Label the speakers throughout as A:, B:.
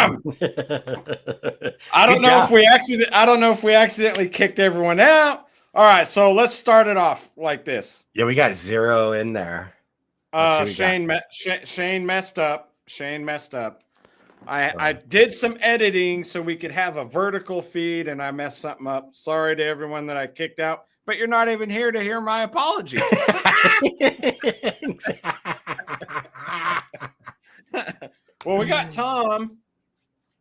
A: Damn! I don't know if we accidentally kicked everyone out. All right, so let's start it off like this.
B: Yeah, we got 0 in there.
A: Shane messed up. Shane messed up. I did some editing so we could have a vertical feed, and I messed something up. Sorry to everyone that I kicked out, but you're not even here to hear my apology. Well, we got Tom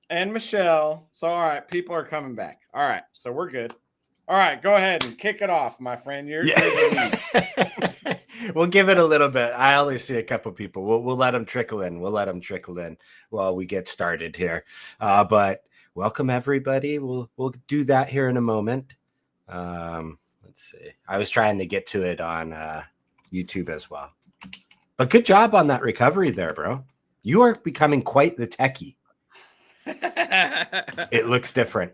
A: and Michelle. So, all right, people are coming back. All right, so we're good. All right, go ahead and kick it off, my friend. You're
B: We'll give it a little bit. I only see a couple people. We'll let them trickle in. We'll let them trickle in while we get started here. But welcome everybody. We'll do that here in a moment. Let's see. I was trying to get to it on YouTube as well. But good job on that recovery there, bro. You are becoming quite the techie. It looks different.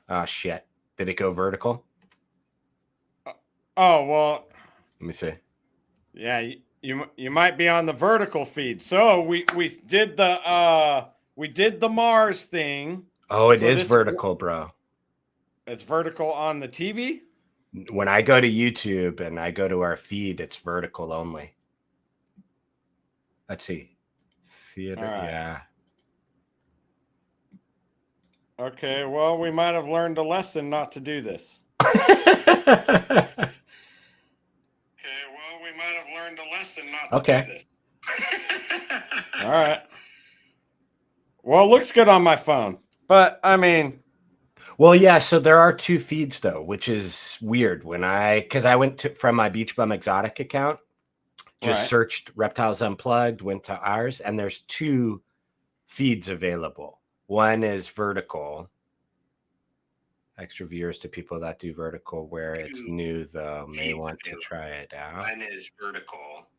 B: Oh shit. Did it go vertical?
A: Oh, well,
B: let me see.
A: Yeah, you might be on the vertical feed. So we did the Mars thing.
B: Oh, it is vertical, bro.
A: It's vertical on the TV?
B: When I go to YouTube and I go to our feed, it's vertical only. Let's see. Theater, right. Yeah.
A: Okay, well, we might have learned a lesson not to do this. We might have learned a lesson not to do this. All right. Well, it looks good on my phone, but I mean.
B: Well, yeah. So there are 2 feeds though, which is weird. Because I went from my Beach Bum Exotic account, just searched Reptiles Unplugged, went to ours, and there's 2 feeds available. One is vertical. Extra viewers to people that do vertical, where it's new though. May want to try it out.
A: Mine is vertical.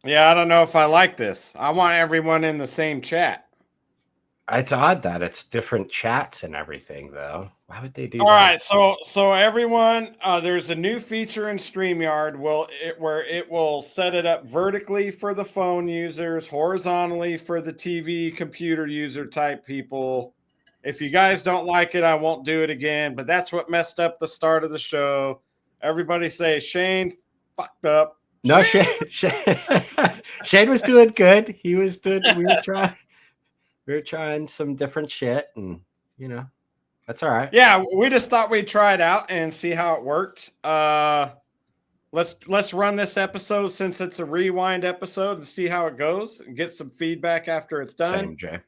A: Yeah, I don't know if I like this. I want everyone in the same chat.
B: It's odd that it's different chats and everything, though. Why would they do that?
A: All right, so everyone, there's a new feature in StreamYard where it will set it up vertically for the phone users, horizontally for the TV computer user type people. If you guys don't like it, I won't do it again, but that's what messed up the start of the show. Everybody say Shane fucked up.
B: No, Shane was doing good. He was doing, we were trying some different shit, and that's all right.
A: Yeah, we just thought we'd try it out and see how it worked. Let's run this episode since it's a rewind episode and see how it goes and get some feedback after it's done.
B: Same, Jay.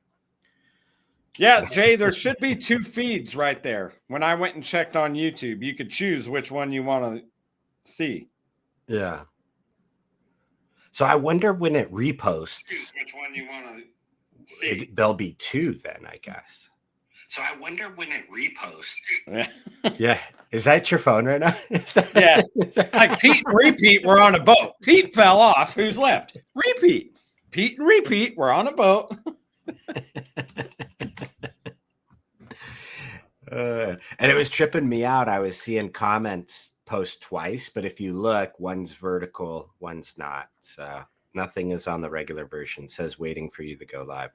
A: Yeah, Jay, there should be 2 feeds right there. When I went and checked on YouTube, you could choose which one you want to see.
B: Yeah. So I wonder when it reposts.
A: Choose which one you want to see.
B: There'll be 2 then, I guess.
A: So I wonder when it reposts.
B: Yeah. Is that your phone right now?
A: Yeah. Like Pete and Repeat, we're on a boat. Pete fell off. Who's left? Repeat. Pete and Repeat, we're on a boat.
B: And it was tripping me out. I was seeing comments post twice, but if you look, one's vertical, one's not. So nothing is on the regular version. It says waiting for you to go live.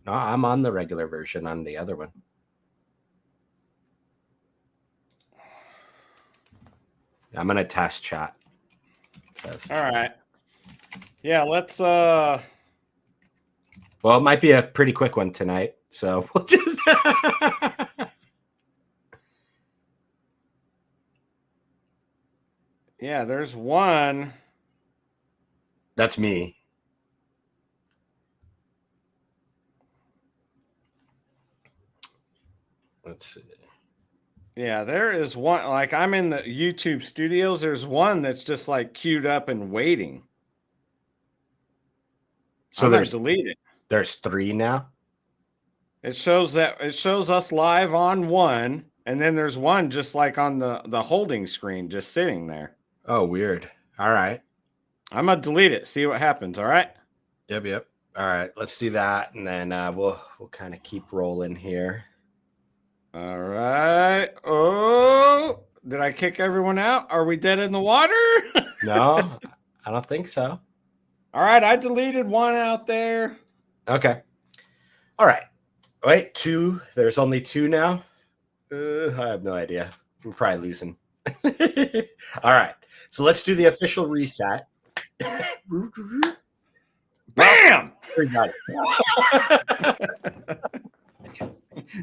B: No, I'm on the regular version on the other one. I'm gonna test chat.
A: All right. Yeah, let's
B: well, it might be a pretty quick one tonight, so we'll just
A: yeah, there's one.
B: That's me. Let's see.
A: Yeah, there is one. Like, I'm in the YouTube studios. There's one that's just like queued up and waiting.
B: So there's deleted. There's 3 now.
A: It shows us live on one, and then there's one just like on the holding screen, just sitting there.
B: Oh, weird. All right.
A: I'm gonna delete it. See what happens. All right.
B: Yep. All right. Let's do that, and then we'll kind of keep rolling here.
A: All right. Oh, did I kick everyone out? Are we dead in the water?
B: No, I don't think so.
A: All right. I deleted one out there.
B: Okay. All right. Wait, 2. There's only 2 now. I have no idea. We're probably losing. All right. So let's do the official reset.
A: Bam!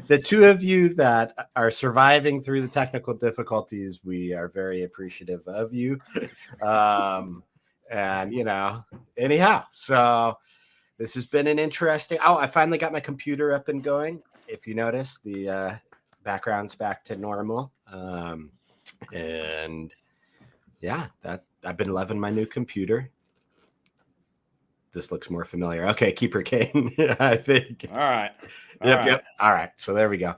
B: The 2 of you that are surviving through the technical difficulties, we are very appreciative of you. And, anyhow, so this has been an interesting. Oh, I finally got my computer up and going. If you notice, the background's back to normal. And yeah, that I've been loving my new computer. This looks more familiar. Okay, Keeper Kane, I think.
A: All right.
B: Yep. All right. So there we go.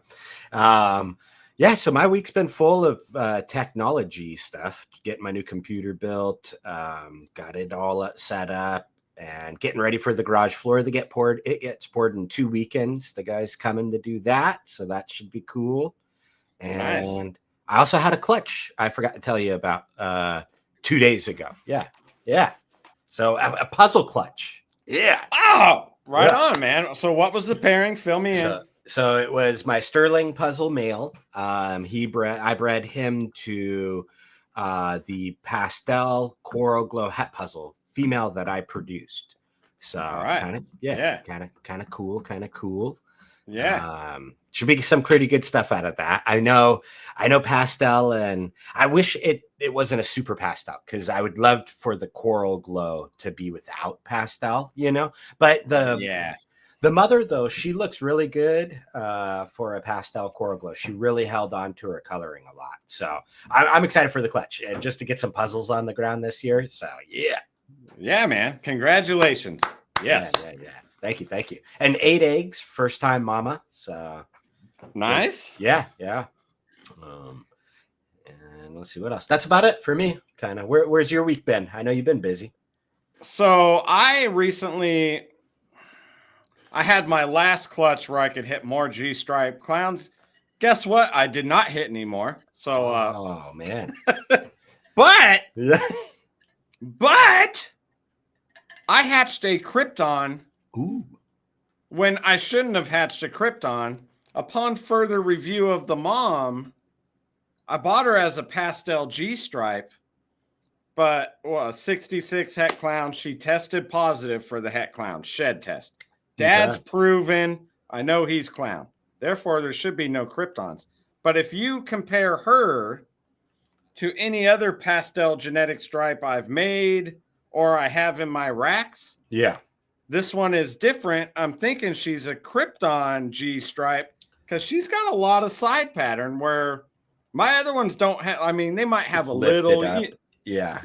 B: Yeah, so my week's been full of technology stuff, getting my new computer built, got it all set up, and getting ready for the garage floor to get poured. It gets poured in 2 weekends. The guy's coming to do that, so that should be cool. And nice. I also had a clutch I forgot to tell you about 2 days ago. Yeah. So a puzzle clutch. Yeah.
A: Oh, right on, man. So what was the pairing? Fill me in.
B: So it was my Sterling puzzle male. I bred him to the pastel coral glow het puzzle female that I produced. So kind of cool.
A: Yeah.
B: Should be some pretty good stuff out of that. I know pastel, and I wish it wasn't a super pastel, because I would love for the coral glow to be without pastel, but the mother, though, she looks really good for a pastel coral glow. She really held on to her coloring a lot. So I'm excited for the clutch and just to get some puzzles on the ground this year. So
A: yeah, man, congratulations. Yes.
B: Yeah. Thank you. And 8 eggs, first time mama. So
A: nice.
B: Yeah. And let's see what else. That's about it for me. Kind of. Where's your week been? I know you've been busy.
A: So I had my last clutch where I could hit more G-stripe clowns. Guess what? I did not hit anymore. So
B: oh man.
A: but I hatched a Krypton.
B: Ooh.
A: When I shouldn't have hatched a Krypton. Upon further review of the mom, I bought her as a pastel G-stripe, but 66 het clown. She tested positive for the het clown shed test. Dad's proven. I know he's clown. Therefore, there should be no Kryptons. But if you compare her to any other pastel genetic stripe I've made or I have in my racks, this one is different. I'm thinking she's a Krypton G stripe because she's got a lot of side pattern where my other ones don't have. I mean, they might have a little.
B: Yeah.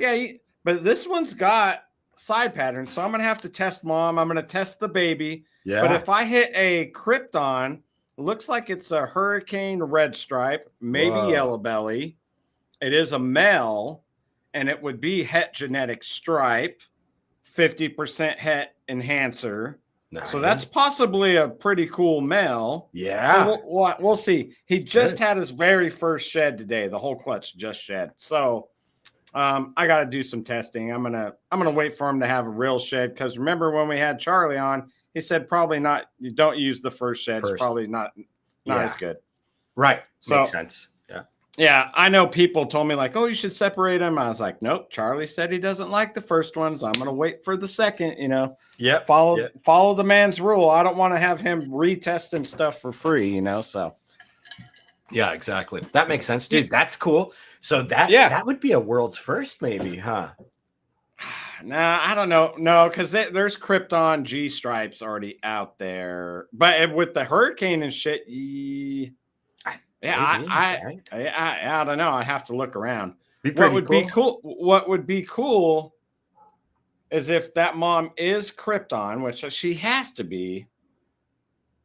A: But this one's got side pattern. So I'm going to have to test mom. I'm going to test the baby.
B: Yeah.
A: But if I hit a Krypton, it looks like it's a hurricane red stripe, maybe yellow belly. It is a male, and it would be het genetic stripe, 50% het enhancer. Nice. So that's possibly a pretty cool male.
B: Yeah.
A: So we'll see. He just had his very first shed today. The whole clutch just shed. So I got to do some testing. I'm gonna wait for him to have a real shed, because remember when we had Charlie on, he said probably not. You don't use the first shed. It's probably not as good.
B: Right.
A: So,
B: makes sense.
A: Yeah, I know people told me like, oh, you should separate them. I was like, nope. Charlie said he doesn't like the first ones. I'm going to wait for the second,
B: Yep.
A: Follow the man's rule. I don't want to have him retesting stuff for free, so.
B: Yeah, exactly. That makes sense, dude. That's cool. So that would be a world's first maybe, huh?
A: Nah, I don't know. No, because there's Krypton G stripes already out there. But with the hurricane and shit, I don't know. I have to look around. What would be cool is if that mom is Krypton, which she has to be.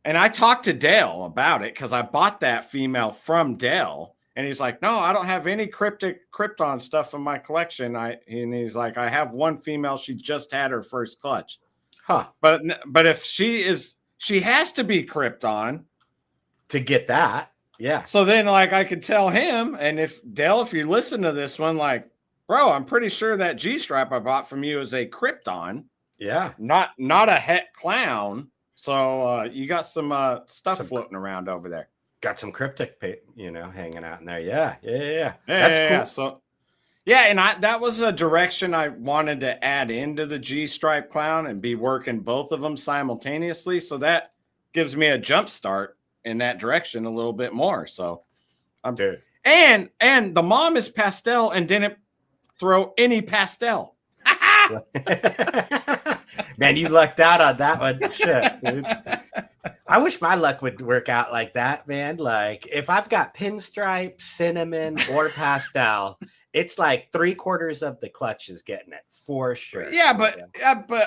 A: And I talked to Dale about it because I bought that female from Dale, and he's like, "No, I don't have any Krypton stuff in my collection." And he's like, "I have one female. She just had her first clutch."
B: Huh?
A: But if she has to be Krypton
B: to get that. Yeah.
A: So then, I could tell him, and if you listen to this one, bro, I'm pretty sure that G stripe I bought from you is a Krypton.
B: Yeah.
A: Not a het clown. So you got some stuff floating around over there.
B: Got some cryptic, hanging out in there. Yeah.
A: That's cool. So, and that was a direction I wanted to add into the G-stripe clown and be working both of them simultaneously. So that gives me a jump start in that direction a little bit more. So,
B: Dude.
A: And the mom is pastel and didn't throw any pastel.
B: Man, you lucked out on that one. Shit, dude. I wish my luck would work out like that, man. Like if I've got pinstripe, cinnamon, or pastel, it's like 3/4 of the clutch is getting it for sure.
A: Yeah, but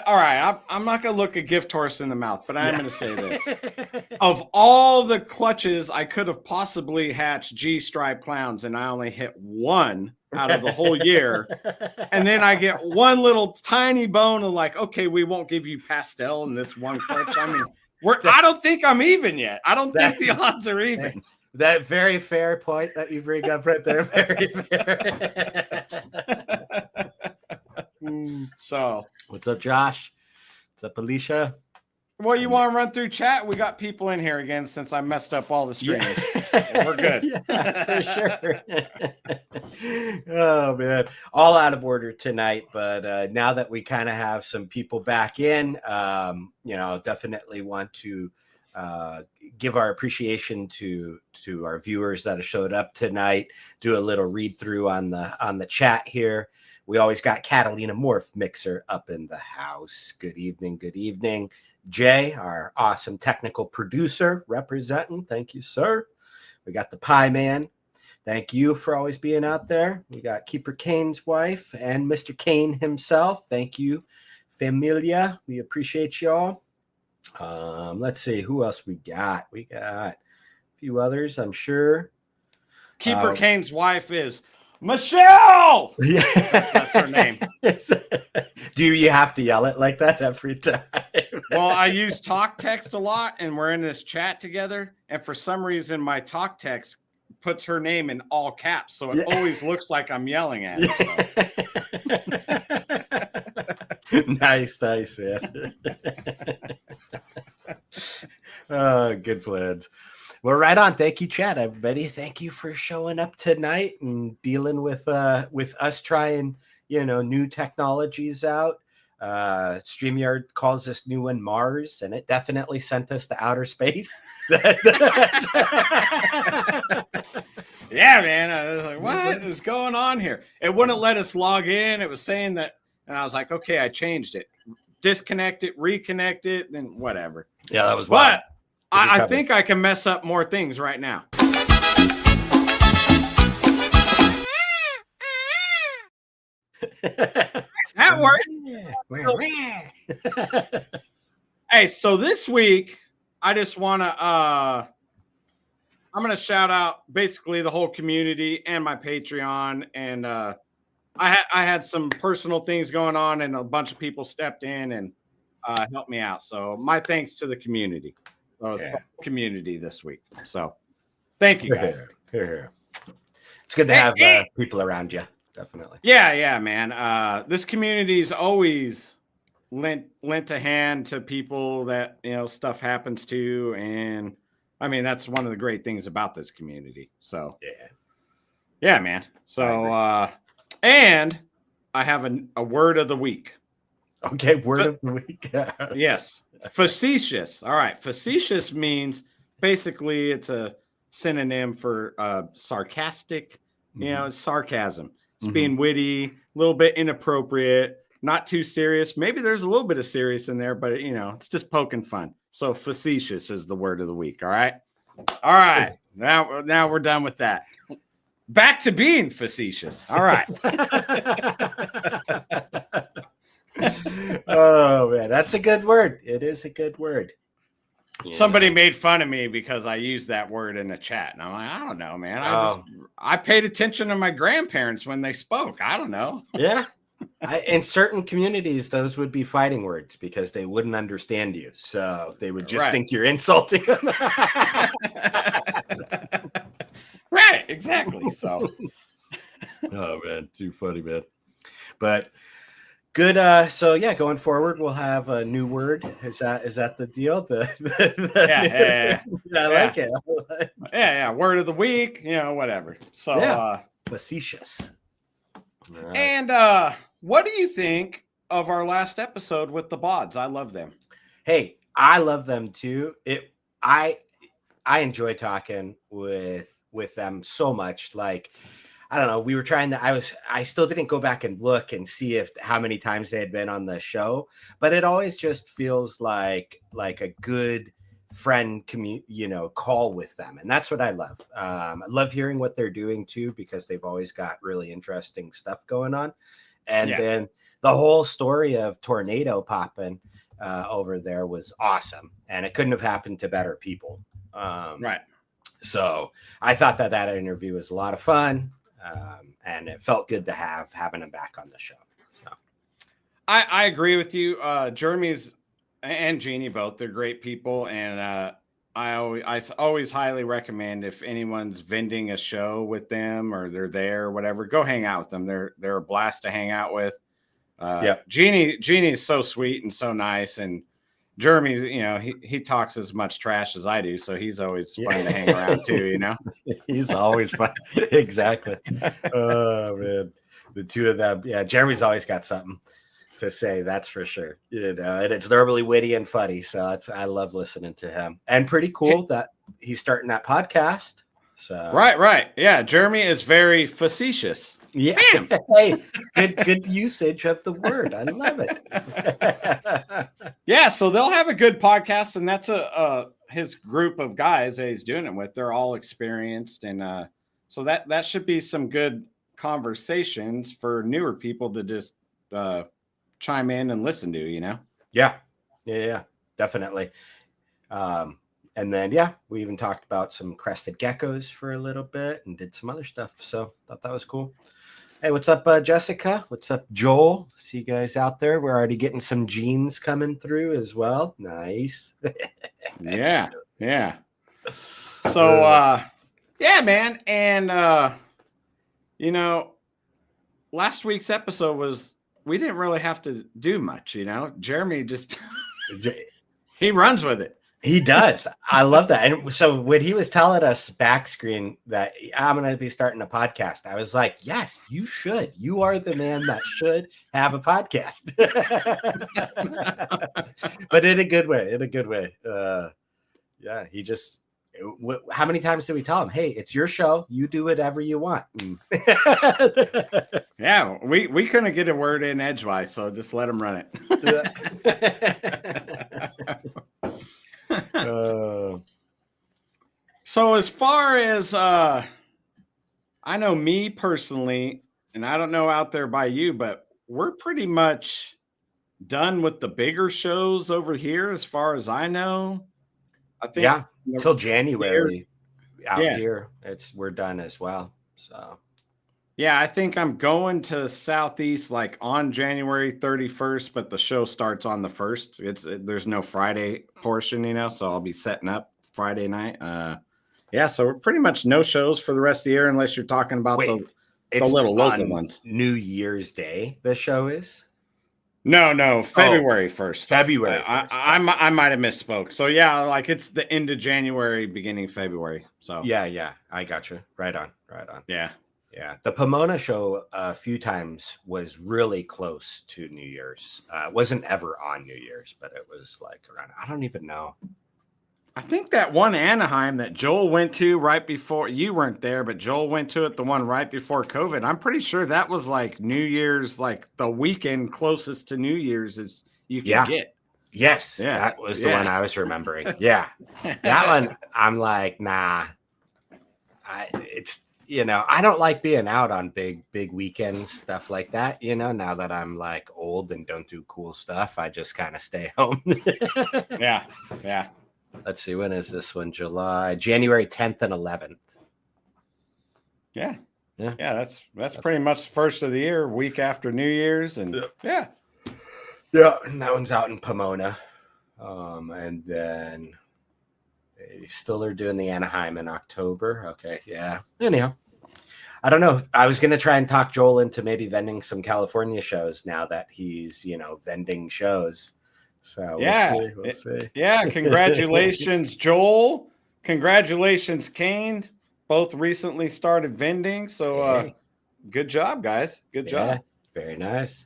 A: all right, I'm not gonna look a gift horse in the mouth, but I'm gonna say this: of all the clutches I could have possibly hatched G-stripe clowns, and I only hit one out of the whole year, and then I get one little tiny bone of like, okay, we won't give you pastel in this one clutch. I mean. I don't think I'm even yet. I don't think the odds are even.
B: That very fair point that you bring up right there. Very fair.
A: So,
B: what's up, Josh? What's up, Alicia?
A: Well, you want to run through chat? We got people in here again since I messed up all the streams. Yeah. We're good.
B: Yeah, for sure. Oh, man. All out of order tonight. But now that we kind of have some people back in, definitely want to give our appreciation to our viewers that have showed up tonight. Do a little read through on the chat here. We always got Catalina Morph Mixer up in the house. Good evening. Good evening. Jay, our awesome technical producer, representing. Thank you, sir. We got the Pie Man. Thank you for always being out there. We got Keeper Kane's wife and Mr. Kane himself. Thank you, familia. We appreciate y'all. Let's see who else we got. We got a few others, I'm sure.
A: Keeper Kane's wife is Michelle.
B: Yeah,
A: that's her name.
B: Do you have to yell it like that every time?
A: Well, I use talk text a lot, and we're in this chat together. And for some reason, my talk text puts her name in all caps, so it always looks like I'm yelling at her. So.
B: Nice, man. Oh, good plans. Well, right on. Thank you, chat, everybody. Thank you for showing up tonight and dealing with us trying, new technologies out. StreamYard calls this new one Mars, and it definitely sent us to outer space.
A: Yeah, man. I was like, what is going on here? It wouldn't let us log in. It was saying that, and I was like, okay, I changed it. Disconnect it, reconnect it, then whatever.
B: Yeah, that was wild.
A: But I think I can mess up more things right now. That worked. Hey, so this week, I just want to, I'm going to shout out basically the whole community and my Patreon. And I had some personal things going on, and a bunch of people stepped in and helped me out. So my thanks to the community. Community this week. So thank you guys.
B: Here. It's good to have people around you. Definitely.
A: Yeah, man. This community's always lent a hand to people that, stuff happens to. And I mean, that's one of the great things about this community. So yeah, man. So, and I have a word of the week.
B: Okay. Word of the week.
A: Yes. Facetious. All right. Facetious means basically it's a synonym for sarcastic, it's sarcasm. It's being witty, a little bit inappropriate, not too serious. Maybe there's a little bit of serious in there, but it's just poking fun. So facetious is the word of the week. All right. Now we're done with that. Back to being facetious. All right.
B: Oh man, that's a good word. It is a good word.
A: Somebody made fun of me because I used that word in the chat, and I'm like, I don't know, man. I paid attention to my grandparents when they spoke. I don't know.
B: Yeah, in certain communities, those would be fighting words because they wouldn't understand you, so they would just think you're insulting them.
A: Right, exactly. So,
B: oh man, too funny, man. But Good. So yeah, going forward, we'll have a new word. Is that the deal?
A: Yeah,
B: I
A: yeah,
B: like it.
A: yeah. Word of the week, whatever. So,
B: Yeah, facetious. All right.
A: and what do you think of our last episode with the Bauds? I love them.
B: Hey, I love them too. I I enjoy talking with them so much. Like, I don't know. We were trying to. I still didn't go back and look and see if how many times they had been on the show, but it always just feels like a good friend call with them, and that's what I love. I love hearing what they're doing too, because they've always got really interesting stuff going on. And
A: Yeah,
B: then the whole story of Tornado popping over there was awesome, and it couldn't have happened to better people.
A: right.
B: So I thought that interview was a lot of fun, and it felt good to having him back on the show. So.
A: I agree with you. Jeremy's and Jeannie both, they're great people, and I always highly recommend if anyone's vending a show with them or they're there or whatever, go hang out with them. They're a blast to hang out with.
B: Yeah.
A: Jeannie's so sweet and so nice, and Jeremy, he talks as much trash as I do, so he's always fun to hang around too.
B: He's always fun. Exactly. Oh man, the two of them. Yeah, Jeremy's always got something to say. That's for sure. And it's normally witty and funny. So I love listening to him. And pretty cool that he's starting that podcast. So
A: right. Yeah, Jeremy is very facetious.
B: Yeah. Hey, good usage of the word. I love it.
A: Yeah, so they'll have a good podcast, and that's his group of guys that he's doing it with. They're all experienced, and so that should be some good conversations for newer people to just chime in and listen to.
B: Yeah, definitely. And then we even talked about some crested geckos for a little bit and did some other stuff. So thought that was cool. Hey, what's up, Jessica? What's up, Joel? See you guys out there. We're already getting some jeans coming through as well. Nice.
A: Yeah. So, yeah, man. And, last week's episode we didn't really have to do much, Jeremy just, he runs with it.
B: He does. I love that. And so when he was telling us back screen that I'm going to be starting a podcast, I was like, yes, you should. You are the man that should have a podcast. But in a good way. Yeah, he just, how many times did we tell him, hey, it's your show. You do whatever you want.
A: Yeah, we couldn't get a word in edgewise, so just let him run it. So as far as I know, me personally, and I don't know out there by you, but we're pretty much done with the bigger shows over here as far as I know. I think
B: till January out here we're done as well. So
A: yeah, I think I'm going to Southeast like on January 31st, but the show starts on the 1st. There's no Friday portion, so I'll be setting up Friday night. So we're pretty much no shows for the rest of the year unless you're talking about the little local ones.
B: New Year's Day, the show is?
A: No, February 1st.
B: February 1st.
A: I might have misspoke. So yeah, like it's the end of January, beginning February. So
B: yeah, I got you. Right on.
A: Yeah.
B: The Pomona show a few times was really close to New Year's. It wasn't ever on New Year's, but it was like around, I don't even know.
A: I think that one Anaheim that Joel went to right before, you weren't there, but Joel went to it, the one right before COVID. I'm pretty sure that was like New Year's, like the weekend closest to New Year's as you can get.
B: Yes, that was the one I was remembering. Yeah, that one, I'm like, nah. I don't like being out on big weekends, stuff like that. Now that I'm like old and don't do cool stuff, I just kind of stay home.
A: Yeah.
B: Let's see, when is this one? January 10th and 11th.
A: Yeah. That's pretty much the first of the year, week after New Year's, and
B: yeah, and that one's out in Pomona, and then they still are doing the Anaheim in October. Okay, yeah. Anyhow, I don't know. I was going to try and talk Joel into maybe vending some California shows now that he's, vending shows. So we'll see.
A: Yeah. Congratulations, Joel. Congratulations, Kane. Both recently started vending. So good job, guys. Good job.
B: Very nice.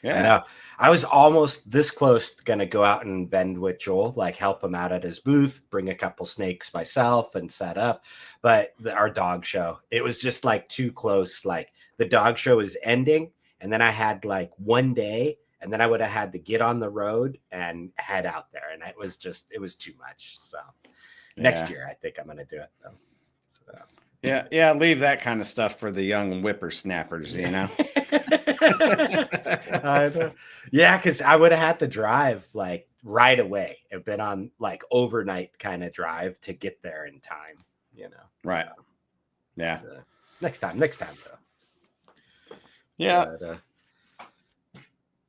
A: Yeah.
B: I know. I was almost this close to going to go out and vend with Joel, like help him out at his booth, bring a couple snakes myself and set up. But our dog show, it was just like too close. Like the dog show is ending. And then I had like one day, and then I would have had to get on the road and head out there. And it was too much. So next year, I think I'm going to do it though. So.
A: Yeah, leave that kind of stuff for the young whippersnappers, I
B: know. Yeah, because I would have had to drive like right away. I've been on like overnight kind of drive to get there in time,
A: Right. Yeah.
B: Next time though.
A: Yeah.
B: But,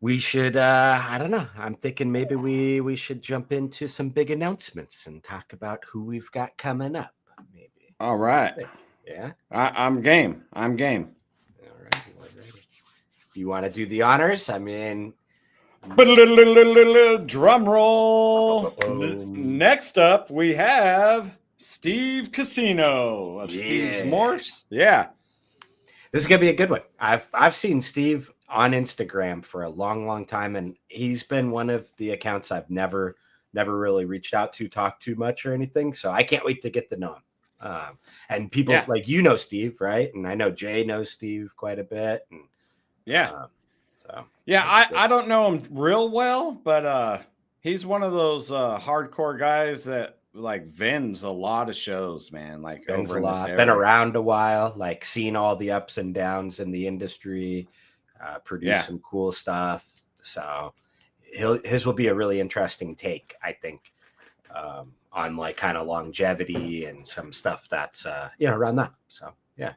B: we should I don't know. I'm thinking maybe we should jump into some big announcements and talk about who we've got coming up. Maybe.
A: All right.
B: Yeah.
A: I'm game. All right.
B: You want to do the honors? I mean,
A: drum roll. Next up, we have Steve Casino of Steve's Morphs. Yeah.
B: This is gonna be a good one. I've seen Steve on Instagram for a long time, and he's been one of the accounts I've never really reached out to, talk too much or anything. So I can't wait to get to know him. And people like Steve, right? And I know Jay knows Steve quite a bit. And
A: I don't know him real well, but he's one of those hardcore guys that like vends a lot of shows, man. Like
B: vends a lot, been around a while, like seen all the ups and downs in the industry, produced some cool stuff. So his will be a really interesting take, I think. On like kind of longevity and some stuff that's around that. So
A: yeah,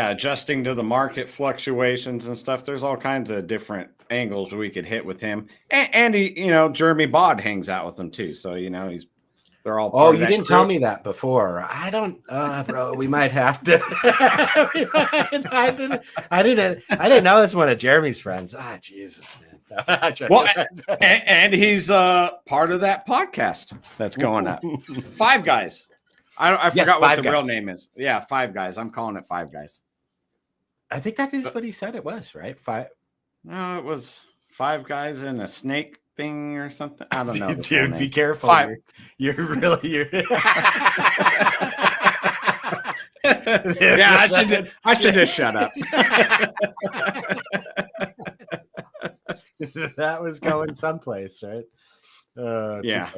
A: adjusting to the market fluctuations and stuff. There's all kinds of different angles we could hit with him, and he, Jeremy Bod hangs out with him too. So they're all.
B: Oh, you didn't tell me that before. I don't, bro. We might have to. I didn't know it's one of Jeremy's friends. Jesus, man.
A: Well, and he's part of that podcast that's going up. Five Guys. I forgot what the real name is. Yeah, Five Guys. I'm calling it Five Guys.
B: I think that is what he said it was, right?
A: No, it was Five Guys and a snake thing or something. I don't know.
B: Dude, be careful. You're really.
A: Yeah, I should just shut up.
B: That was going someplace, right?
A: Yeah.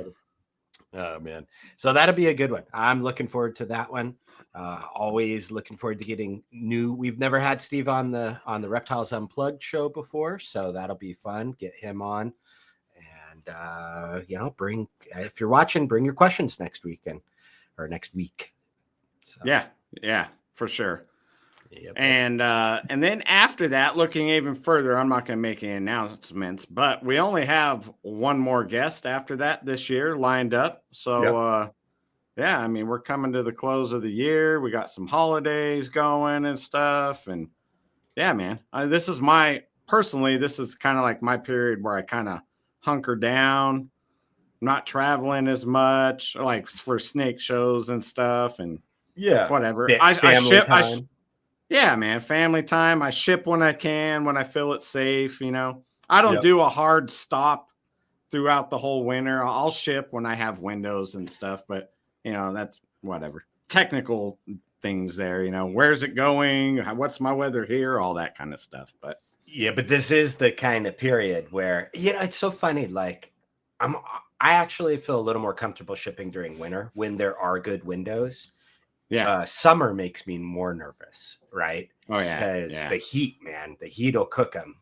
B: Oh man, so that'll be a good one. I'm looking forward to that one. Always looking forward to getting new. We've never had Steve on the Reptiles Unplugged show before, so that'll be fun. Get him on, and bring, if you're watching, bring your questions next weekend or next week. So.
A: Yeah, for sure.
B: Yep.
A: And then after that, looking even further, I'm not going to make any announcements, but we only have one more guest after that this year lined up. So, I mean, we're coming to the close of the year. We got some holidays going and stuff. And yeah, man, this is kind of like my period where I kind of hunker down, not traveling as much, like for snake shows and stuff. And whatever. Yeah, man, family time. I ship when I can, when I feel it's safe, I don't do a hard stop throughout the whole winter. I'll ship when I have windows and stuff, but, that's whatever. Technical things there, where's it going? What's my weather here? All that kind of stuff. But
B: but this is the kind of period where, it's so funny. Like I actually feel a little more comfortable shipping during winter when there are good windows. Yeah. Summer makes me more nervous, right?
A: Oh, yeah.
B: Because the heat, man, the heat will cook them.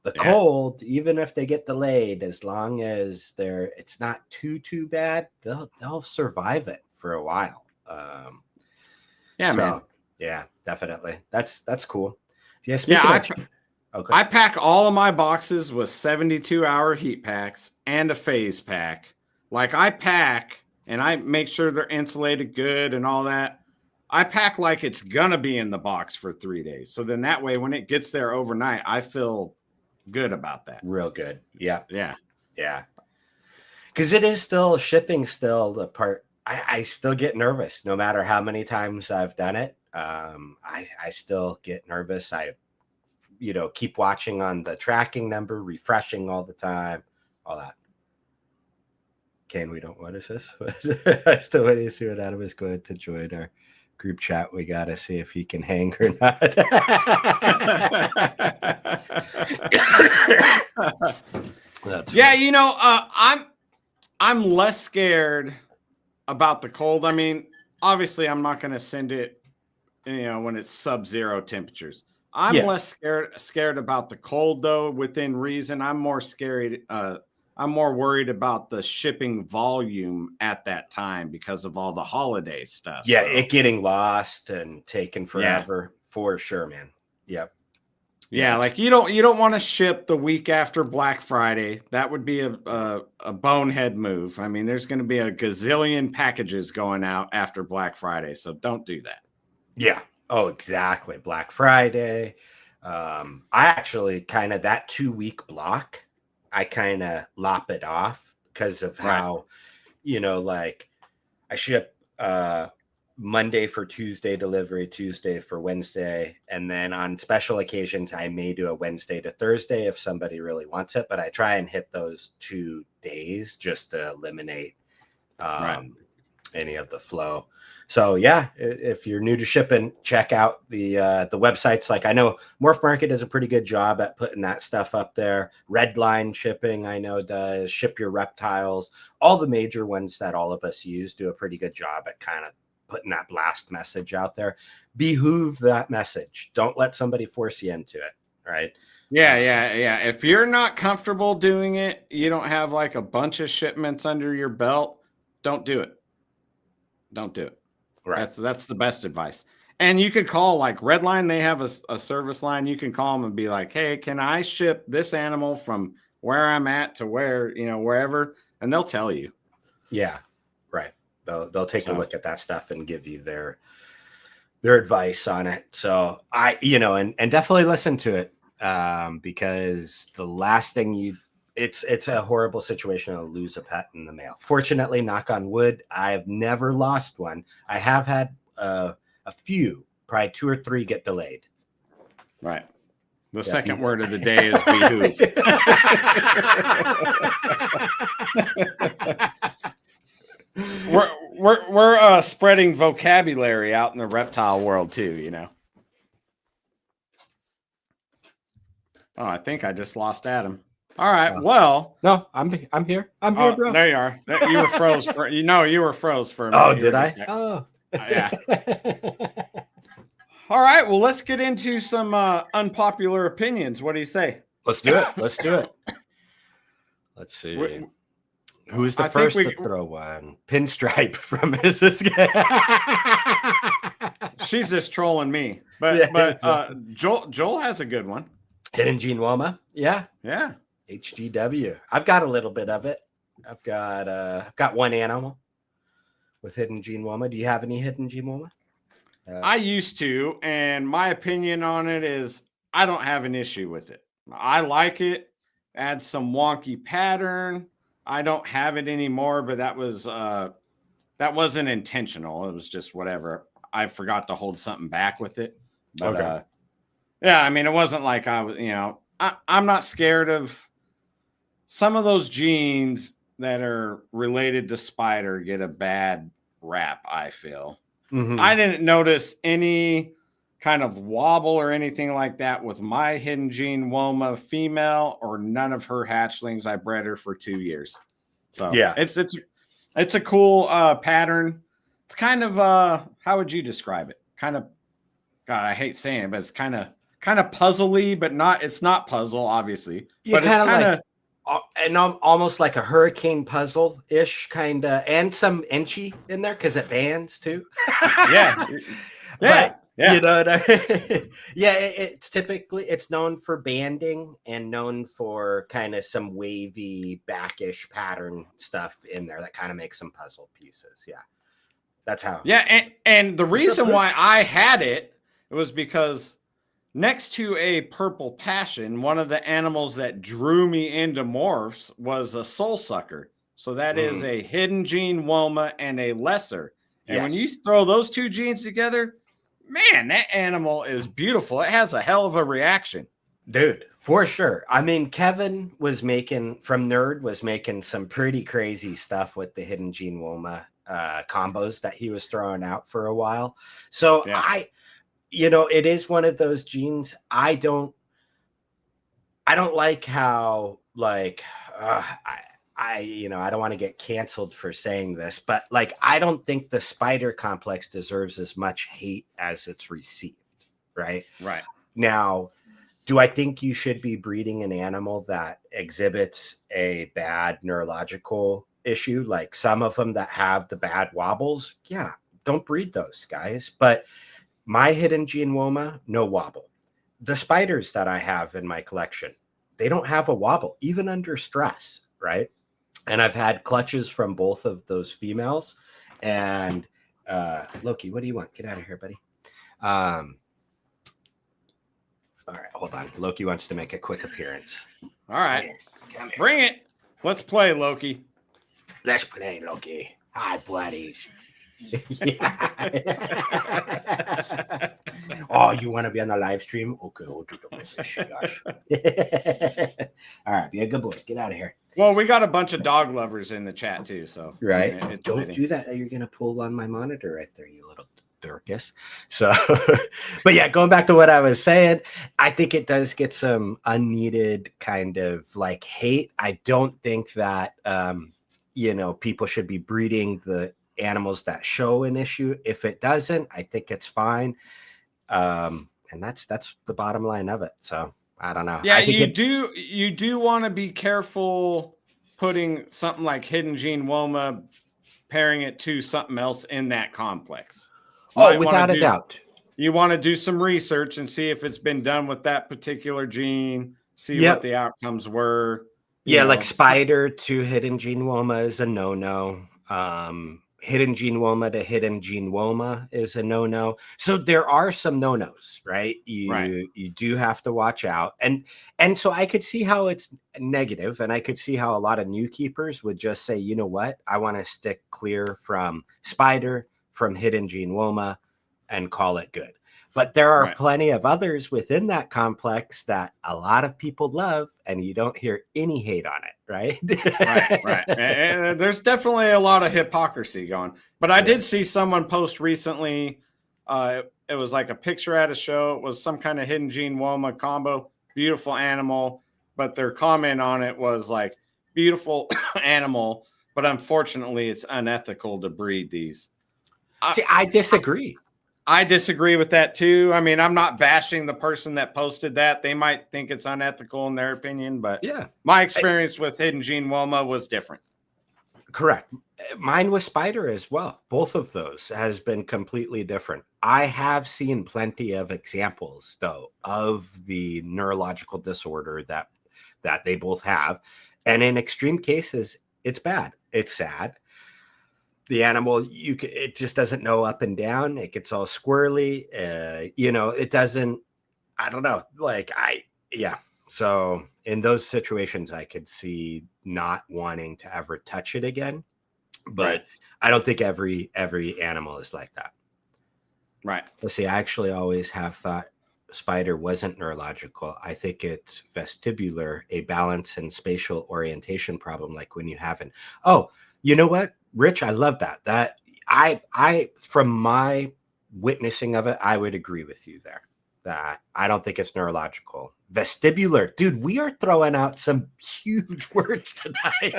B: The cold, even if they get delayed, as long as it's not too bad, they'll survive it for a while.
A: Man.
B: Yeah, definitely. That's cool. Yeah,
A: I pack all of my boxes with 72-hour heat packs and a phase pack. Like I pack and I make sure they're insulated good and all that I pack like it's gonna be in the box for 3 days. So then that way, when it gets there overnight, I feel good about that.
B: Real good. Yeah.
A: Yeah.
B: Yeah. Because it is still shipping, still the part I still get nervous no matter how many times I've done it. I still get nervous. I, keep watching on the tracking number, refreshing all the time, all that. What is this? I still waiting to see what Adam is going to join our group chat. We got to see if he can hang or not.
A: That's funny. I'm less scared about the cold. I mean, obviously I'm not going to send it, when it's sub-zero temperatures. I'm less scared about the cold though, within reason. I'm more worried about the shipping volume at that time because of all the holiday stuff.
B: Yeah, it getting lost and taking forever for sure, man. Yep.
A: Yeah, like you don't want to ship the week after Black Friday. That would be a bonehead move. I mean, there's going to be a gazillion packages going out after Black Friday, so don't do that.
B: Yeah. Oh, exactly. Black Friday. I actually kind of that 2-week block, I kind of lop it off because of how, like I ship Monday for Tuesday delivery, Tuesday for Wednesday. And then on special occasions, I may do a Wednesday to Thursday if somebody really wants it, but I try and hit those 2 days just to eliminate any of the flow. So yeah, if you're new to shipping, check out the websites. Like I know Morph Market does a pretty good job at putting that stuff up there. Redline Shipping, I know, does. Ship Your Reptiles. All the major ones that all of us use do a pretty good job at kind of putting that blast message out there. Behoove that message. Don't let somebody force you into it, right?
A: Yeah. If you're not comfortable doing it, you don't have like a bunch of shipments under your belt, don't do it. Don't do it. Right. That's the best advice. And you could call like Redline. They have a service line. You can call them and be like, hey, can I ship this animal from where I'm at to where, wherever? And they'll tell you.
B: Yeah. Right. They'll take a look at that stuff and give you their advice on it. So I, and definitely listen to it because the last thing it's a horrible situation to lose a pet in the mail. Fortunately, knock on wood, I've never lost one. I have had a few, probably 2 or 3 get delayed.
A: Right. The second word of the day is behoove. We're spreading vocabulary out in the reptile world too, Oh, I think I just lost Adam. All right. Well,
B: no, I'm here. I'm here, bro.
A: There you are. You were froze for you were froze for a minute.
B: Oh, did I? Oh,
A: yeah. All right. Well, let's get into some unpopular opinions. What do you say?
B: Let's do it. Let's see. Who's the first to throw one? Pinstripe from Mrs.
A: She's just trolling me. But Joel has a good one.
B: Hidden Gene Woma. Yeah. HGW. I've got a little bit of it. I've got one animal with Hidden Gene Woma. Do you have any Hidden Gene Woma?
A: I used to, and my opinion on it is I don't have an issue with it. I like it. Add some wonky pattern. I don't have it anymore, but that wasn't intentional. It was just whatever. I forgot to hold something back with it. But
B: okay.
A: Yeah, I mean, it wasn't like I was, I'm not scared of some of those genes that are related to spider get a bad rap, I feel.
B: Mm-hmm.
A: I didn't notice any kind of wobble or anything like that with my Hidden Gene Woma female or none of her hatchlings. I bred her for 2 years. So yeah, it's a cool pattern. It's kind of how would you describe it? Kind of, God, I hate saying it, but it's kind of puzzly, but it's not puzzle, obviously.
B: Yeah,
A: but it's kind of
B: and almost like a hurricane puzzle ish kind of, and some inchy in there because it bands too.
A: Yeah.
B: But, you know what I mean? Yeah, it's known for banding and known for kind of some wavy backish pattern stuff in there that kind of makes some puzzle pieces. Yeah. That's how.
A: Yeah, and the reason why I had it was because next to a purple passion, one of the animals that drew me into morphs was a soul sucker. So that is a hidden gene woma and a lesser. And when you throw those two genes together, man, that animal is beautiful. It has a hell of a reaction.
B: Dude, for sure. I mean, Kevin was making some pretty crazy stuff with the hidden gene woma combos that he was throwing out for a while. So it is one of those genes. I don't like how I don't want to get canceled for saying this, but like, I don't think the spider complex deserves as much hate as it's received. Right.
A: Right.
B: Now, do I think you should be breeding an animal that exhibits a bad neurological issue? Like some of them that have the bad wobbles. Yeah. Don't breed those guys. But my hidden gene woma, no wobble. The spiders that I have in my collection, they don't have a wobble, even under stress, right? And I've had clutches from both of those females. And Loki, what do you want? Get out of here, buddy. All right, hold on. Loki wants to make a quick appearance.
A: All right. Come here. Bring it. Let's play, Loki.
B: Let's play, Loki. Hi, buddies. Oh, you want to be on the live stream? Okay, hold it. All right, be a good boy. Get out of here.
A: Well, we got a bunch of dog lovers in the chat too, so
B: right. Don't do that. You're gonna pull on my monitor right there, you little Durkus. So, but yeah, going back to what I was saying, I think it does get some unneeded kind of like hate. I don't think that people should be breeding the animals that show an issue. If it doesn't, I think it's fine. And that's the bottom line of it. So I don't know.
A: Yeah, you do want to be careful putting something like hidden gene woma, pairing it to something else in that complex.
B: Oh, without a doubt.
A: You want to do some research and see if it's been done with that particular gene, see what the outcomes were.
B: Like spider to hidden gene woma is a no-no. Hidden gene woma to hidden gene woma is a no-no. So there are some no-nos, right? You do have to watch out. And so I could see how it's negative, and I could see how a lot of new keepers would just say, you know what? I want to stick clear from spider, from hidden gene woma, and call it good. But there are plenty of others within that complex that a lot of people love, and you don't hear any hate on it, right?
A: right. And there's definitely a lot of hypocrisy going. But I did see someone post recently. It was like a picture at a show. It was some kind of hidden gene woma combo, beautiful animal. But their comment on it was like, beautiful animal, but unfortunately, it's unethical to breed these.
B: See, I disagree.
A: I disagree with that too. I mean, I'm not bashing the person that posted that. They might think it's unethical in their opinion, but my experience with hidden gene woma was different.
B: Correct. Mine was spider as well. Both of those has been completely different. I have seen plenty of examples though of the neurological disorder that they both have. And in extreme cases, it's bad. It's sad. The animal, it just doesn't know up and down. It gets all squirrely. It doesn't, I don't know. So in those situations, I could see not wanting to ever touch it again. But I don't think every animal is like that.
A: Right.
B: Let's see. I actually always have thought spider wasn't neurological. I think it's vestibular, a balance and spatial orientation problem, like when you haven't. Oh, you know what? Rich, I love that. That I from my witnessing of it, I would agree with you there. That I don't think it's neurological. Vestibular, dude, we are throwing out some huge words tonight.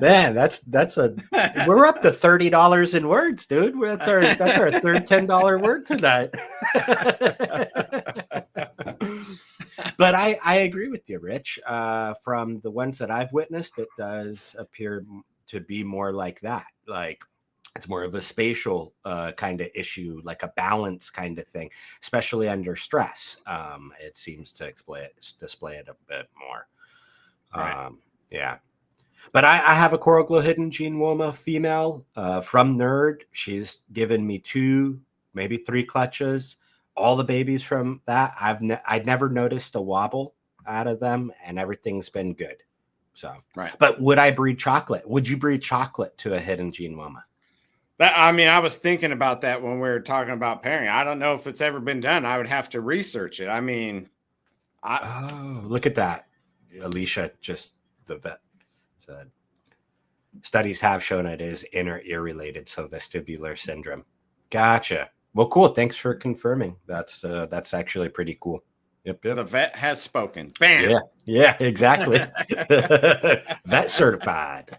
B: Man, we're up to $30 in words, dude. That's our third $10 word tonight. But I agree with you, Rich. From the ones that I've witnessed, it does appear to be more like that. Like it's more of a spatial kind of issue, like a balance kind of thing, especially under stress. It seems to display it a bit more.
A: Right.
B: Yeah. But I have a coral glow hidden gene Woma female from Nerd. She's given me 2, maybe 3 clutches. All the babies from that, I'd never noticed a wobble out of them, and everything's been good. So,
A: right.
B: But would I breed chocolate? Would you breed chocolate to a hidden gene Woma?
A: I mean, I was thinking about that when we were talking about pairing. I don't know if it's ever been done. I would have to research it. I mean,
B: oh, look at that. Alicia, just the vet, said studies have shown it is inner ear related, so vestibular syndrome. Gotcha. Well, cool. Thanks for confirming. That's actually pretty cool. Yep.
A: The vet has spoken. Bam.
B: Yeah, exactly. Vet certified.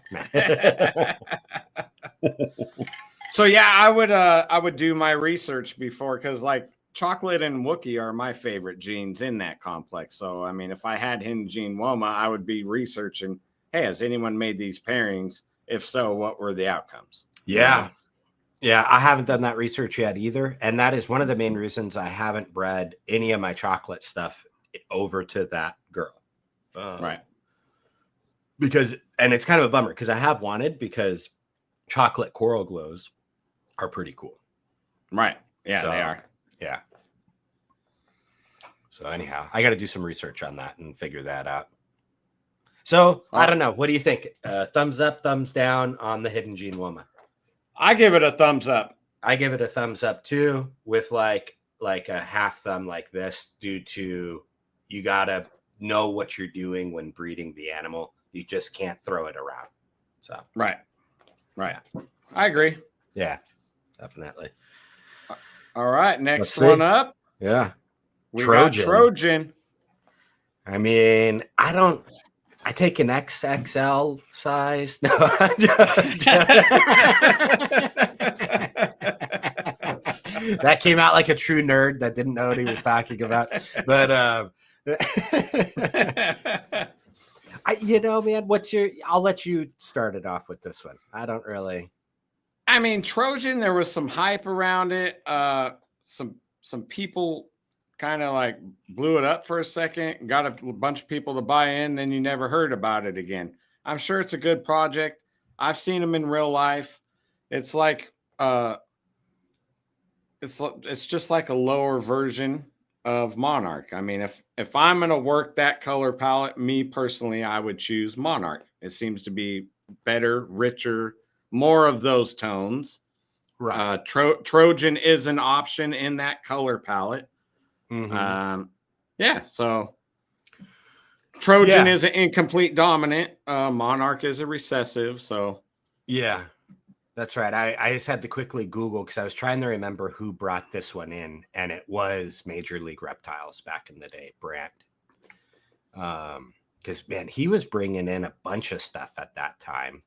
A: So yeah, I would do my research before, because like chocolate and Wookiee are my favorite genes in that complex. So I mean, if I had hidden gene Woma, I would be researching, hey, has anyone made these pairings? If so, what were the outcomes?
B: Yeah. Yeah, I haven't done that research yet either. And that is one of the main reasons I haven't bred any of my chocolate stuff over to that girl.
A: Right.
B: Because, and it's kind of a bummer because I have wanted, because chocolate coral glows are pretty cool.
A: Right. Yeah, they are.
B: Yeah. So anyhow, I got to do some research on that and figure that out. So I don't know. What do you think? Thumbs up, thumbs down on the hidden gene Woma?
A: I give it a thumbs up.
B: I give it a thumbs up too, with like a half thumb like this, due to you gotta know what you're doing when breeding the animal. You just can't throw it around. So
A: right. Yeah. I agree.
B: Yeah, definitely.
A: All right, next one up.
B: Yeah,
A: we got Trojan.
B: I mean, I take an XXL size. No, that came out like a true nerd that didn't know what he was talking about. But man, I'll let you start it off with this one. I don't really.
A: I mean, Trojan, there was some hype around it. Some people kind of like blew it up for a second, got a bunch of people to buy in, then you never heard about it again. I'm sure it's a good project. I've seen them in real life. It's like it's just like a lower version of Monarch. I mean, if I'm going to work that color palette, me personally, I would choose Monarch. It seems to be better, richer, more of those tones.
B: Right.
A: Trojan is an option in that color palette.
B: Mm-hmm.
A: So Trojan is an incomplete dominant. Monarch is a recessive. So
B: yeah, that's right. I just had to quickly Google because I was trying to remember who brought this one in, and it was Major League Reptiles back in the day, Brandt. Because man, he was bringing in a bunch of stuff at that time.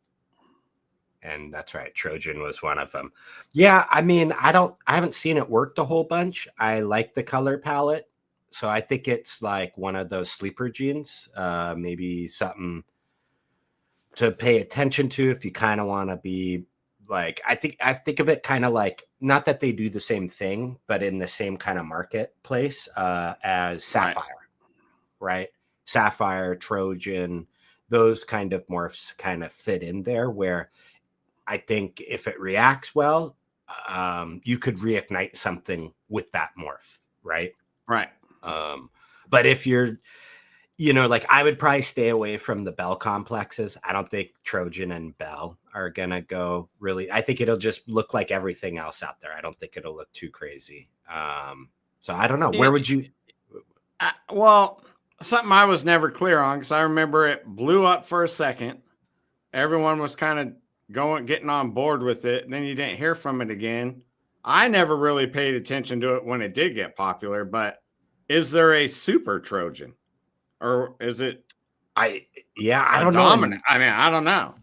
B: And that's right, Trojan was one of them. Yeah, I mean, I haven't seen it worked a whole bunch. I like the color palette, so I think it's like one of those sleeper genes. Maybe something to pay attention to if you kind of want to be like. I think of it kind of like, not that they do the same thing, but in the same kind of marketplace as Sapphire, right? Sapphire, Trojan, those kind of morphs kind of fit in there, where I think if it reacts well, you could reignite something with that morph, right?
A: Right.
B: But if you're, like, I would probably stay away from the Bell complexes. I don't think Trojan and Bell are going to go really. I think it'll just look like everything else out there. I don't think it'll look too crazy. So I don't know. Where would you?
A: Well, something I was never clear on, because I remember it blew up for a second. Everyone was kind of getting on board with it, and then you didn't hear from it again. I never really paid attention to it when it did get popular, but is there a super Trojan, or is it
B: I don't know.
A: I mean, I don't know.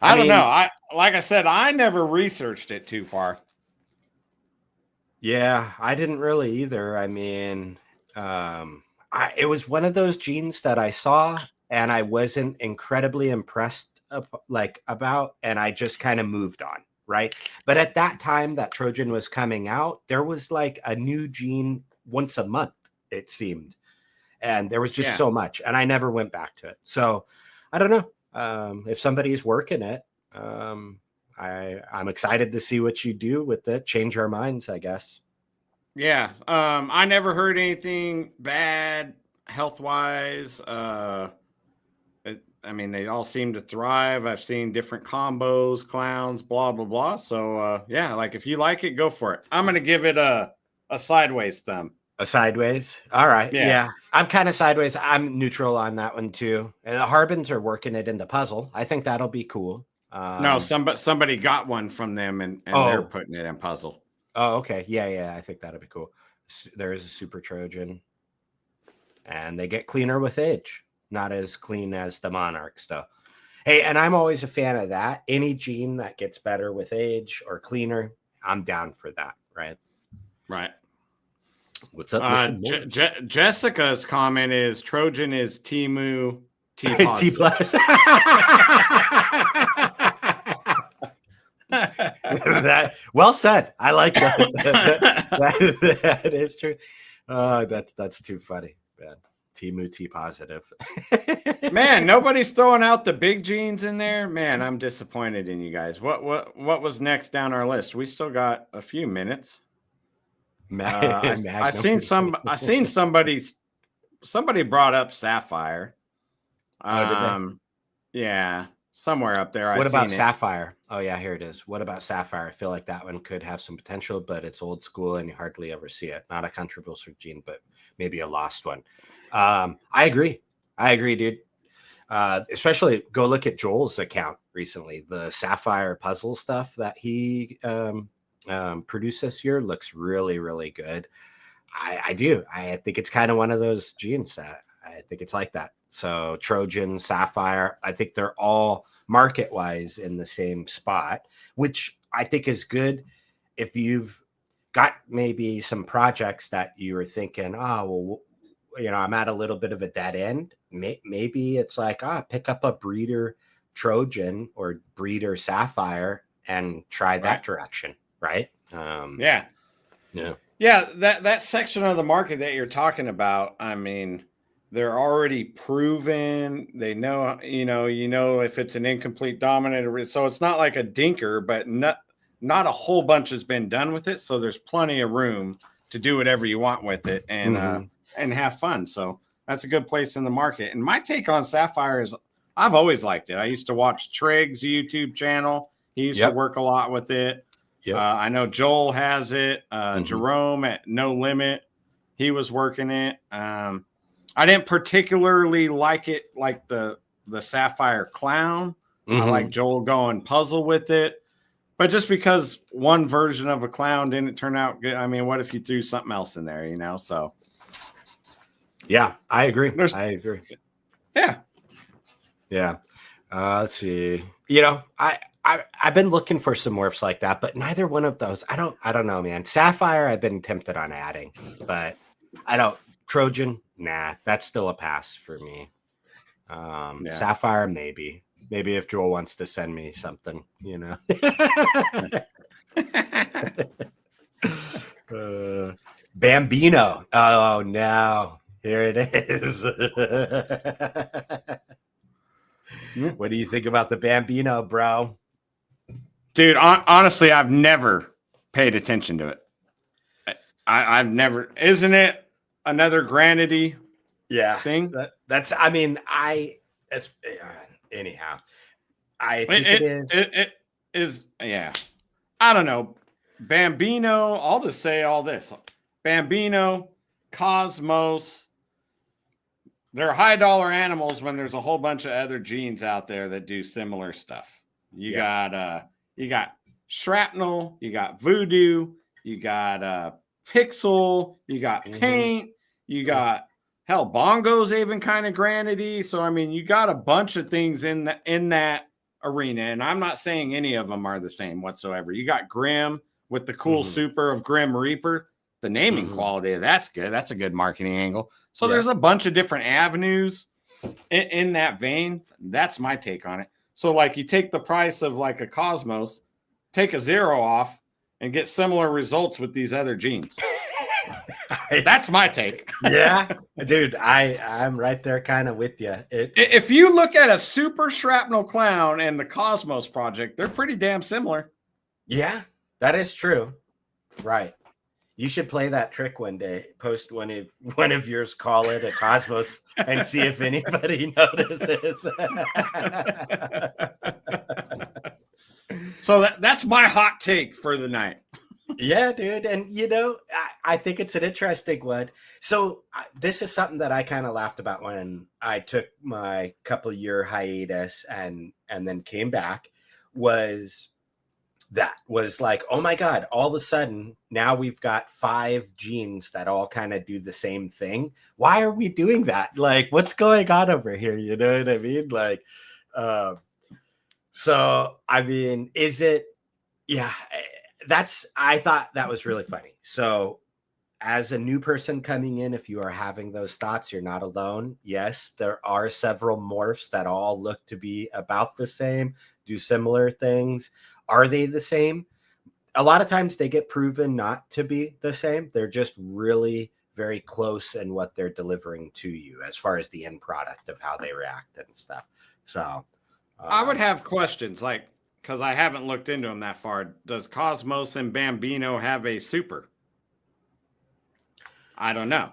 A: I don't know. Like I said, I never researched it too far.
B: Yeah, I didn't really either. I mean, it was one of those genes that I saw and I wasn't incredibly impressed about, and I just kind of moved on, right? But at that time that Trojan was coming out, there was like a new gene once a month, it seemed, and there was just so much, and I never went back to it. So I don't know. if somebody's working it, I'm excited to see what you do with it. Change our minds, I guess.
A: Yeah. I never heard anything bad health wise. I mean, they all seem to thrive. I've seen different combos, clowns, blah, blah, blah. So, yeah, like if you like it, go for it. I'm going to give it a sideways thumb.
B: A sideways? All right.
A: Yeah.
B: Yeah. I'm kind of sideways. I'm neutral on that one, too. And the Harbins are working it in the puzzle. I think that'll be cool.
A: No, somebody got one from them and they're putting it in puzzle.
B: Oh, okay. Yeah. I think that'll be cool. There is a Super Trojan. And they get cleaner with age. Not as clean as the Monarchs, though. Hey, and I'm always a fan of that. Any gene that gets better with age or cleaner, I'm down for that, right?
A: Right.
B: What's up?
A: Jessica's comment is Trojan is Temu T+.
B: T+. Well said. I like that. That is true. That's too funny, man. Temu T positive.
A: Man, nobody's throwing out the big genes in there. Man, I'm disappointed in you guys. What was next down our list? We still got a few minutes. I seen somebody brought up Sapphire.
B: Did they?
A: Yeah, somewhere up there.
B: What about Sapphire? Oh yeah, here it is. What about Sapphire? I feel like that one could have some potential, but it's old school and you hardly ever see it. Not a controversial gene, but maybe a lost one. I agree, dude. Especially go look at Joel's account recently. The Sapphire puzzle stuff that he produced this year looks really, really good. I do. I think it's kind of one of those genes that I think it's like that. So Trojan, Sapphire, I think they're all market-wise in the same spot, which I think is good if you've got maybe some projects that you were thinking, I'm at a little bit of a dead end. Maybe it's like, pick up a breeder Trojan or breeder Sapphire and try that direction, right?
A: Yeah. That section of the market that you're talking about, I mean, they're already proven. They know, if it's an incomplete dominant, so it's not like a dinker, but not a whole bunch has been done with it. So there's plenty of room to do whatever you want with it and have fun. So that's a good place in the market. And my take on Sapphire is I've always liked it. I used to watch Trig's YouTube channel. He used to work a lot with it. Yep. I know Joel has it. Jerome at No Limit, he was working it. I didn't particularly like it, like the Sapphire Clown. I like Joel going puzzle with it. But just because one version of a clown didn't turn out good, I mean, what if you threw something else in there, So,
B: yeah, I agree. I agree.
A: Yeah.
B: Let's see. I've been looking for some morphs like that, but neither one of those. I don't know, man. Sapphire, I've been tempted on adding, but I don't. Trojan, nah, that's still a pass for me. Sapphire, maybe if Joel wants to send me something, Bambino. Oh no, here it is. What do you think about the Bambino, bro?
A: Dude, honestly, I've never paid attention to it. I've never. Isn't it another Granity? Thing.
B: Anyhow, I think it is.
A: It is. Yeah. I don't know. Bambino. I'll just say all this. Bambino, Cosmos. They're high dollar animals when there's a whole bunch of other genes out there that do similar stuff. You got Shrapnel, you got Voodoo, you got Pixel, you got Paint, you got Bongo's even kind of Granity. So I mean, you got a bunch of things in that arena, and I'm not saying any of them are the same whatsoever. You got Grim with the cool super of Grim Reaper. The naming quality of that's good. That's a good marketing angle. So there's a bunch of different avenues in that vein. That's my take on it. So like you take the price of like a Cosmos, take a 0 off, and get similar results with these other genes. That's my take.
B: Yeah, dude, I'm right there kind of with you.
A: If you look at a Super Shrapnel Clown and the Cosmos Project, they're pretty damn similar.
B: Yeah, that is true. Right. You should play that trick one day. Post one of yours, call it a Cosmos, and see if anybody notices.
A: So that's my hot take for the night.
B: Yeah, dude. And, I think it's an interesting one. So this is something that I kind of laughed about when I took my couple year hiatus and then came back, was like, oh my God, all of a sudden now we've got 5 genes that all kind of do the same thing. Why are we doing that? Like, what's going on over here? You know what I mean? Like, so, I mean, is it, yeah, I thought that was really funny. So as a new person coming in, if you are having those thoughts, you're not alone. Yes, there are several morphs that all look to be about the same, do similar things. Are they the same? A lot of times they get proven not to be the same. They're just really very close in what they're delivering to you as far as the end product of how they react and stuff. So
A: I would have questions like, because I haven't looked into them that far. Does Cosmos and Bambino have a super? I don't know.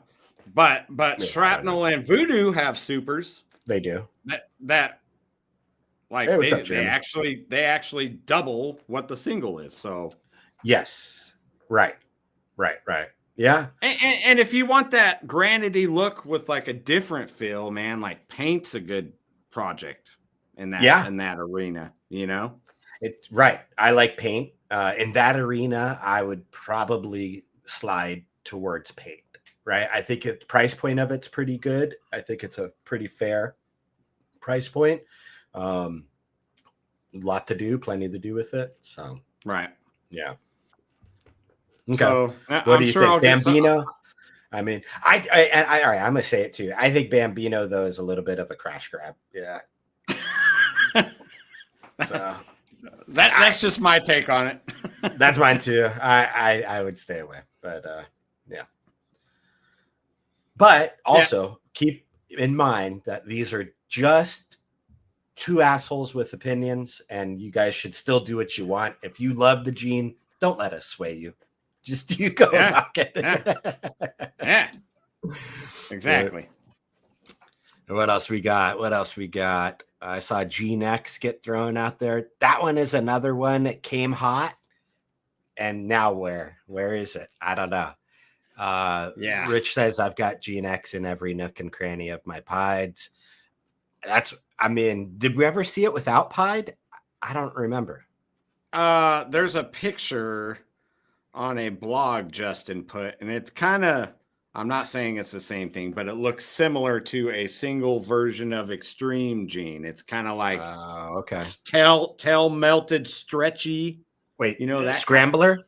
A: But yeah, Shrapnel and Voodoo have supers.
B: They do.
A: That like
B: hey,
A: they actually double what the single is. So
B: yes. Right. Yeah.
A: And if you want that granity look with like a different feel, man, like Paint's a good project in that arena,
B: It's right. I like Paint. In that arena, I would probably slide towards Paint. Right. I think the price point of it's pretty good. I think it's a pretty fair price point. A lot to do, plenty to do with it. So
A: right.
B: Yeah. Okay.
A: So,
B: what do you think, Bambino? I mean, all right, I'm gonna say it too. I think Bambino though is a little bit of a crash grab. Yeah. So
A: that's just my take on it.
B: That's mine too. I would stay away, but yeah. But also keep in mind that these are just 2 assholes with opinions, and you guys should still do what you want. If you love the gene, don't let us sway you. Just you go rock it.
A: Yeah. Exactly.
B: What else we got? I saw Gene X get thrown out there. That one is another one that came hot. And now where is it? I don't know. Rich says I've got Gene X in every nook and cranny of my pieds. Did we ever see it without pied? I don't remember.
A: There's a picture on a blog Justin put, and it's kind of, I'm not saying it's the same thing, but it looks similar to a single version of Extreme Gene. It's kind of like tail melted, stretchy.
B: Wait, that Scrambler?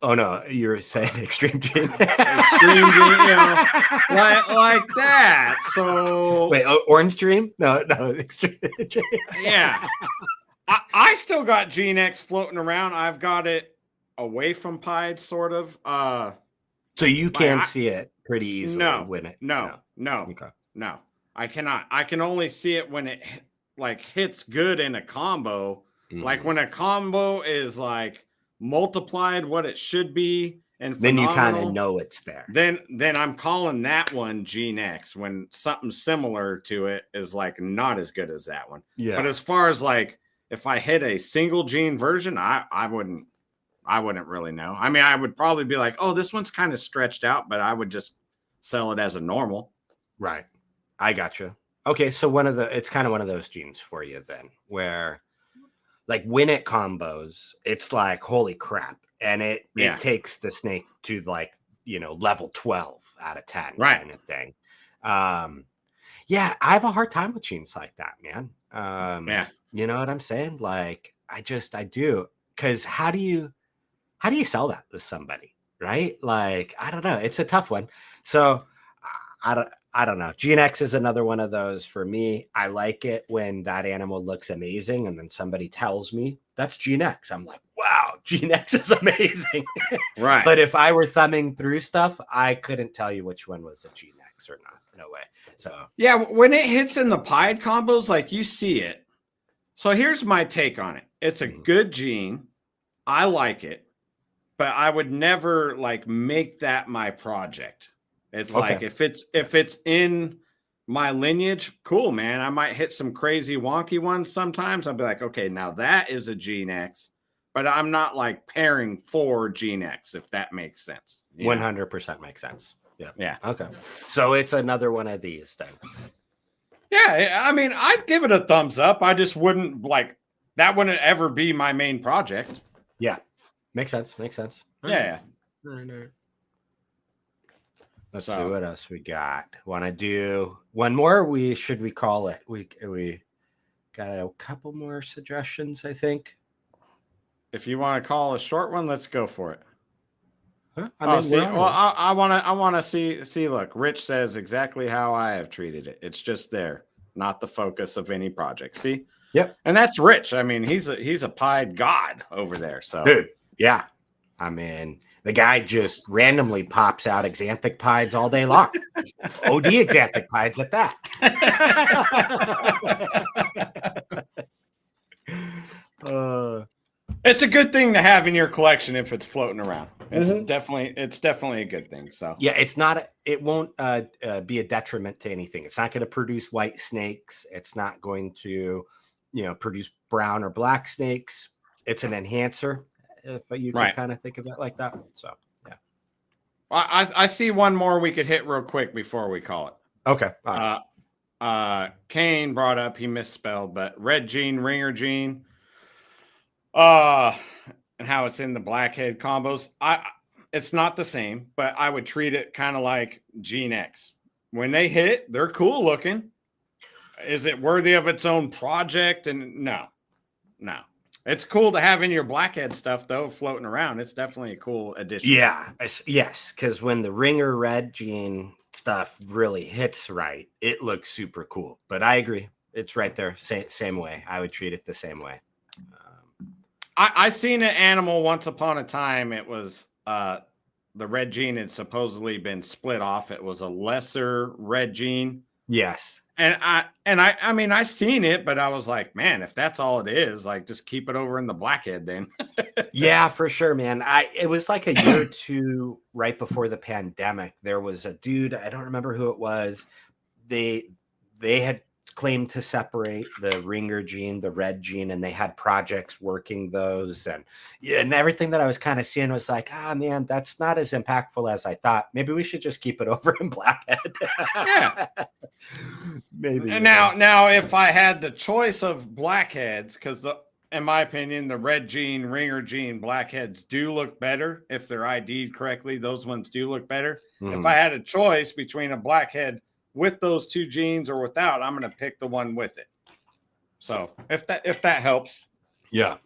B: Oh no, you're saying Extreme Gene.
A: Extreme Gene, like that. So
B: wait, Orange Dream? No, Extreme Dream.
A: Yeah. I still got Gene X floating around. I've got it away from pied, sort of.
B: So you can see it pretty easily when it.
A: No. Okay. No, I cannot. I can only see it when it like hits good in a combo. Mm-hmm. Like when a combo is like multiplied what it should be, and
B: then you kind of know it's there.
A: Then I'm calling that one Gene X when something similar to it is like not as good as that one.
B: Yeah.
A: But as far as like if I hit a single gene version, I wouldn't really know. I mean, I would probably be like, oh, this one's kind of stretched out, but I would just sell it as a normal.
B: Right. I gotcha. Okay, so it's kind of one of those genes for you then, where like when it combos, it's like holy crap, and it takes the snake to like level 12 out of 10 kind of thing. Yeah, I have a hard time with genes like that, man. You know what I'm saying? Like I do, because how do you sell that to somebody, right? Like I don't know, it's a tough one. So I don't know. Gene X is another one of those for me. I like it when that animal looks amazing and then somebody tells me that's Gene X. I'm like, wow, Gene X is amazing.
A: Right.
B: But if I were thumbing through stuff, I couldn't tell you which one was a Gene X or not. No way. So
A: yeah, when it hits in the pied combos, like you see it. So here's my take on it. It's a good gene. I like it, but I would never like make that my project. It's like if it's in my lineage, cool, man. I might hit some crazy wonky ones sometimes. I'll be like, okay, now that is a Gene X, but I'm not like pairing for Gene X, if that makes sense.
B: 100% makes sense. Yeah.
A: Yeah.
B: Okay. So it's another one of these then.
A: Yeah. I mean, I'd give it a thumbs up. I just wouldn't like that wouldn't ever be my main project.
B: Yeah. Makes sense. Makes sense.
A: Yeah.
B: All right. Let's see what else we got. Want to do one more? Should we call it? We got a couple more suggestions, I think.
A: If you want to call a short one, let's go for it.
B: Huh?
A: I want to see. Look, Rich says exactly how I have treated it. It's just there, not the focus of any project. See?
B: Yep.
A: And that's Rich. I mean, he's a pied god over there. So,
B: dude, yeah. I mean, the guy just randomly pops out exanthic pieds all day long. OD exanthic pieds at that.
A: It's a good thing to have in your collection if it's floating around. It's definitely a good thing. So
B: yeah, it won't be a detriment to anything. It's not going to produce white snakes. It's not going to, produce brown or black snakes. It's an enhancer, if you can kind of think of it like that. So yeah.
A: I see one more we could hit real quick before we call it.
B: Okay.
A: Kane brought up, he misspelled, but red gene, ringer gene. And how it's in the blackhead combos. It's not the same, but I would treat it kind of like Gene X. When they hit, they're cool looking. Is it worthy of its own project? And no. It's cool to have in your blackhead stuff though, floating around. It's definitely a cool addition.
B: Yeah, yes, because when the ringer red gene stuff really hits right, it looks super cool. But I agree, it's right there, same way. I would treat it the same way.
A: I seen an animal once upon a time. It was the red gene had supposedly been split off. It was a lesser red gene.
B: Yes.
A: And I mean, I seen it, but I was like, man, if that's all it is, like, just keep it over in the blackhead then.
B: Yeah, for sure, man. It was like a year or two right before the pandemic. There was a dude, I don't remember who it was. They had claimed to separate the ringer gene, the red gene, and they had projects working those, and everything that I was kind of seeing was like, man, that's not as impactful as I thought. Maybe we should just keep it over in blackhead.
A: Yeah.
B: Maybe.
A: And now if I had the choice of blackheads, because in my opinion, the red gene, ringer gene, blackheads do look better if they're ID'd correctly. Those ones do look better. If I had a choice between a blackhead with those two genes or without, I'm going to pick the one with it. So if that helps.
B: Yeah,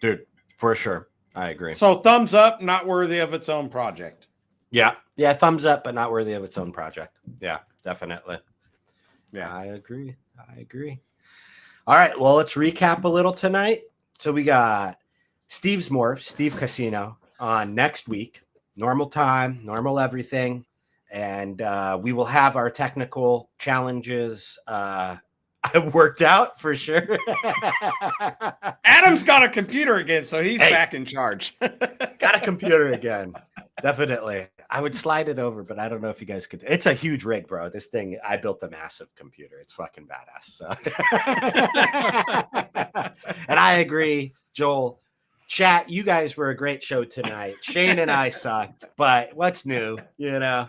B: dude, for sure. I agree.
A: So thumbs up, not worthy of its own project.
B: Yeah. Thumbs up, but not worthy of its own project. Yeah, definitely. Yeah, I agree. All right. Well, let's recap a little tonight. So we got Steve Casino on next week, normal time, normal everything. And we will have our technical challenges worked out for sure.
A: Adam's got a computer again, so he's back in charge.
B: Got a computer again. Definitely. I would slide it over, but I don't know if you guys could. It's a huge rig, bro. This thing, I built a massive computer. It's fucking badass. So. And I agree, Joel. Chat, you guys were a great show tonight. Shane and I sucked, but what's new,
A: Hey,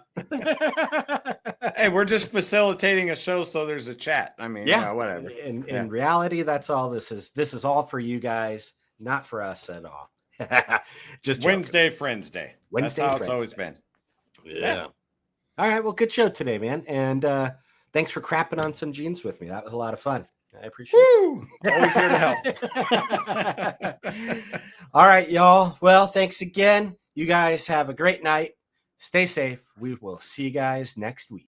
A: we're just facilitating a show, so there's a chat. I mean, whatever.
B: In reality, that's all this is. This is all for you guys, not for us at all. Just
A: Wednesday, Friends Day. That's how it's always been.
B: Yeah. All right. Well, good show today, man. And thanks for crapping on some jeans with me. That was a lot of fun. I appreciate it.
A: Always here to
B: help. All right, y'all. Well, thanks again. You guys have a great night. Stay safe. We will see you guys next week.